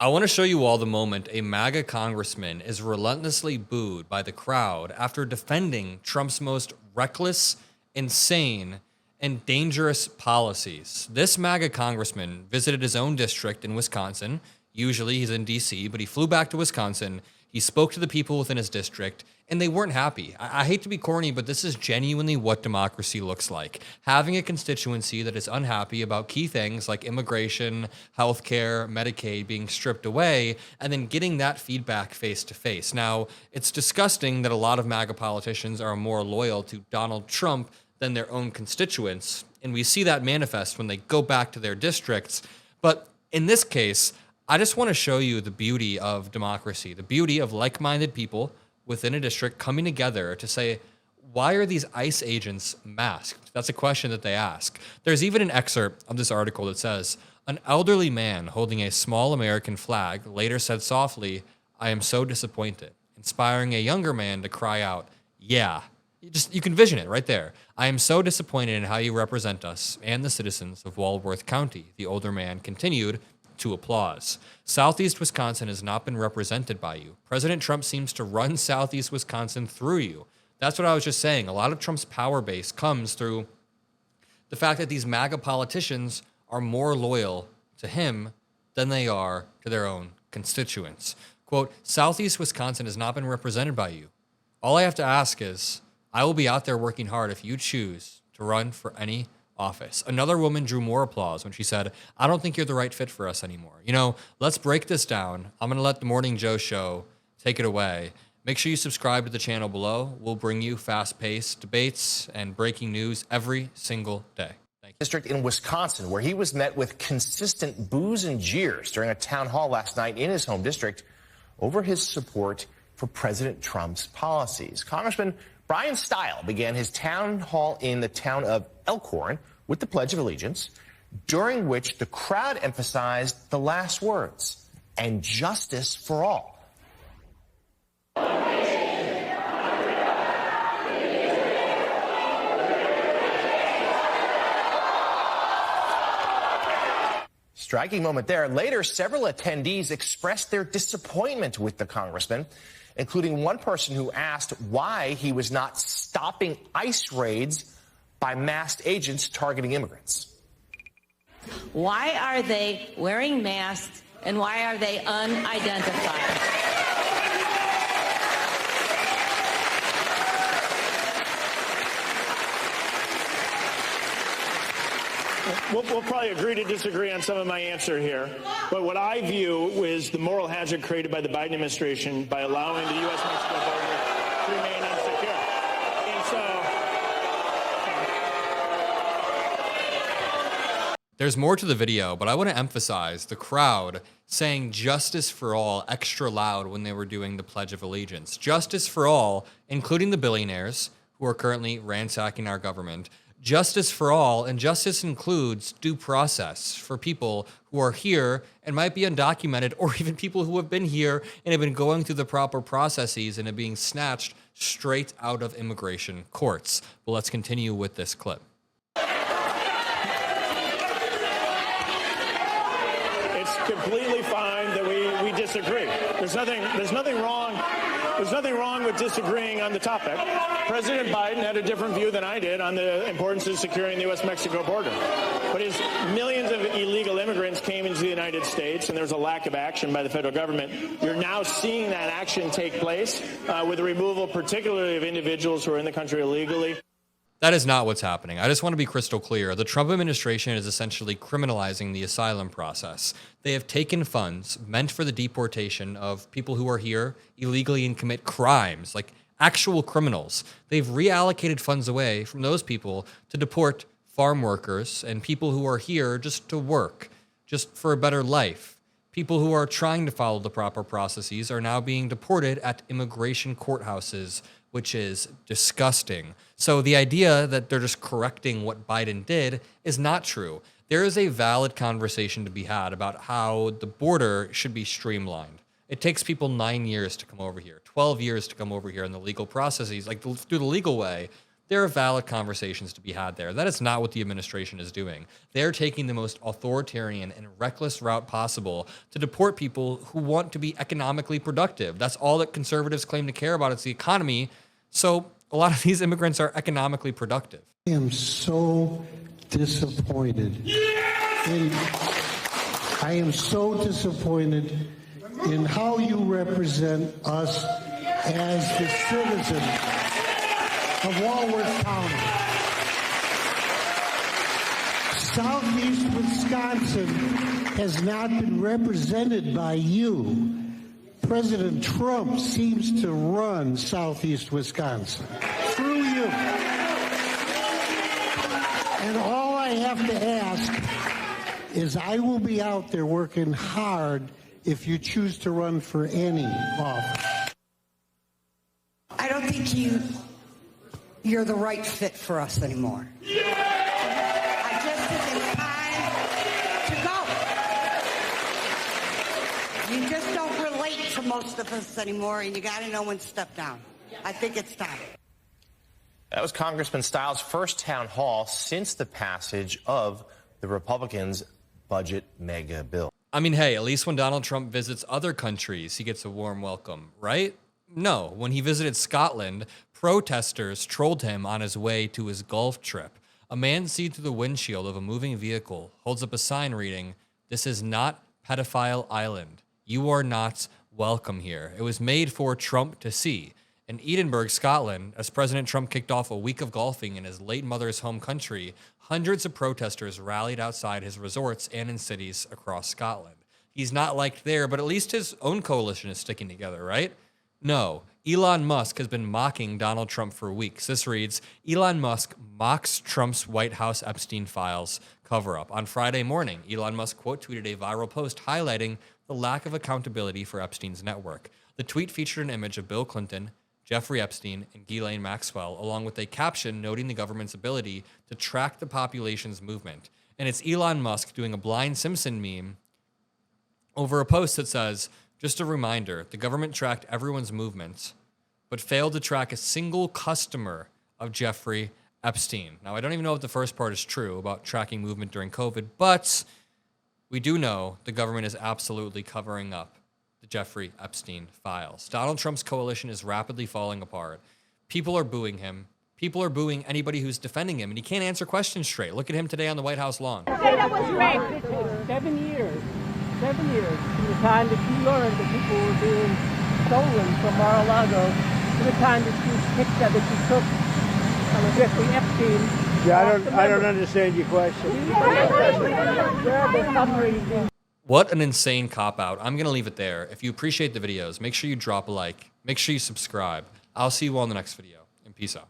I want to show you all the moment a MAGA congressman is relentlessly booed by the crowd after defending Trump's most reckless, insane, and dangerous policies. This MAGA congressman visited his own district in Wisconsin. Usually he's in DC, but he flew back to Wisconsin. He spoke to the people within his district, and they weren't happy. I hate to be corny, but this is genuinely what democracy looks like. Having a constituency that is unhappy about key things like immigration, healthcare, Medicaid being stripped away, and then getting that feedback face to face. Now, it's disgusting that a lot of MAGA politicians are more loyal to Donald Trump than their own constituents, and we see that manifest when they go back to their districts. But in this case, I just want to show you the beauty of democracy, the beauty of like-minded people within a district coming together to say, why are these ICE agents masked? That's a question that they ask. There's even an excerpt of this article that says, an elderly man holding a small American flag later said softly, "I am so disappointed," inspiring a younger man to cry out, "Yeah." You can vision it right there. "I am so disappointed in how you represent us and the citizens of Walworth County," the older man continued, to applause. "Southeast Wisconsin has not been represented by you. President Trump seems to run Southeast Wisconsin through you." That's what I was just saying. A lot of Trump's power base comes through the fact that these MAGA politicians are more loyal to him than they are to their own constituents. Quote, "Southeast Wisconsin has not been represented by you. All I have to ask is, I will be out there working hard if you choose to run for any office." Another woman drew more applause when she said, "I don't think you're the right fit for us anymore. Let's break this down. I'm going to let the Morning Joe show take it away. Make sure you subscribe to the channel below. We'll bring you fast-paced debates and breaking news every single day." Thank you. District in Wisconsin, where he was met with consistent boos and jeers during a town hall last night in his home district over his support for President Trump's policies. Congressman Brian Stile began his town hall in the town of Elkhorn with the Pledge of Allegiance, during which the crowd emphasized the last words, "and justice for all." Striking moment there. Later, several attendees expressed their disappointment with the congressman, including one person who asked why he was not stopping ICE raids by masked agents targeting immigrants. Why are they wearing masks and why are they unidentified? We'll probably agree to disagree on some of my answer here, but what I view is the moral hazard created by the Biden administration by allowing the U.S.-Mexico border to remain insecure. And so... There's more to the video, but I want to emphasize the crowd saying "justice for all" extra loud when they were doing the Pledge of Allegiance. Justice for all, including the billionaires who are currently ransacking our government. Justice for all, and justice includes due process for people who are here and might be undocumented, or even people who have been here and have been going through the proper processes and are being snatched straight out of immigration courts. But let's continue with this clip. It's completely fine that we disagree. There's nothing wrong with disagreeing on the topic. President Biden had a different view than I did on the importance of securing the U.S.-Mexico border. But as millions of illegal immigrants came into the United States and there was a lack of action by the federal government, you're now seeing that action take place with the removal particularly of individuals who are in the country illegally. That is not what's happening. I just want to be crystal clear. The Trump administration is essentially criminalizing the asylum process. They have taken funds meant for the deportation of people who are here illegally and commit crimes, like actual criminals. They've reallocated funds away from those people to deport farm workers and people who are here just to work, just for a better life. People who are trying to follow the proper processes are now being deported at immigration courthouses, which is disgusting. So the idea that they're just correcting what Biden did is not true. There is a valid conversation to be had about how the border should be streamlined. It takes people 9 years to come over here, 12 years to come over here in the legal processes, like through the legal way. There are valid conversations to be had there. That is not what the administration is doing. They're taking the most authoritarian and reckless route possible to deport people who want to be economically productive. That's all that conservatives claim to care about. It's the economy. So a lot of these immigrants are economically productive. I am so disappointed. I am so disappointed in how you represent us as the citizens of Walworth County. Southeast Wisconsin has not been represented by you. President Trump seems to run Southeast Wisconsin through you. And all I have to ask is I will be out there working hard if you choose to run for any office. I don't think you're the right fit for us anymore. I just think it's time to go. You just don't relate to most of us anymore, and you got to know when to step down. I think it's time. That was Congressman Stiles' first town hall since the passage of the Republicans' budget mega bill. I mean, hey, at least when Donald Trump visits other countries, he gets a warm welcome, right? No, when he visited Scotland, protesters trolled him on his way to his golf trip. A man seen through the windshield of a moving vehicle holds up a sign reading, "This is not Pedophile Island. You are not welcome here." It was made for Trump to see. In Edinburgh, Scotland, as President Trump kicked off a week of golfing in his late mother's home country, hundreds of protesters rallied outside his resorts and in cities across Scotland. He's not liked there, but at least his own coalition is sticking together, right? No. Elon Musk has been mocking Donald Trump for weeks. This reads, Elon Musk mocks Trump's White House Epstein files cover-up. On Friday morning, Elon Musk quote tweeted a viral post highlighting the lack of accountability for Epstein's network. The tweet featured an image of Bill Clinton, Jeffrey Epstein, and Ghislaine Maxwell, along with a caption noting the government's ability to track the population's movement. And it's Elon Musk doing a blind Simpson meme over a post that says, just a reminder, the government tracked everyone's movements, but failed to track a single customer of Jeffrey Epstein. Now, I don't even know if the first part is true about tracking movement during COVID, but we do know the government is absolutely covering up the Jeffrey Epstein files. Donald Trump's coalition is rapidly falling apart. People are booing him. People are booing anybody who's defending him, and he can't answer questions straight. Look at him today on the White House lawn. That was right. 7 years. 7 years from the time that you learned that people were being stolen from Mar-a-Lago to the time that you took Jeffrey Epstein. Yeah, I don't understand your question. What an insane cop-out. I'm going to leave it there. If you appreciate the videos, make sure you drop a like. Make sure you subscribe. I'll see you all in the next video, and peace out.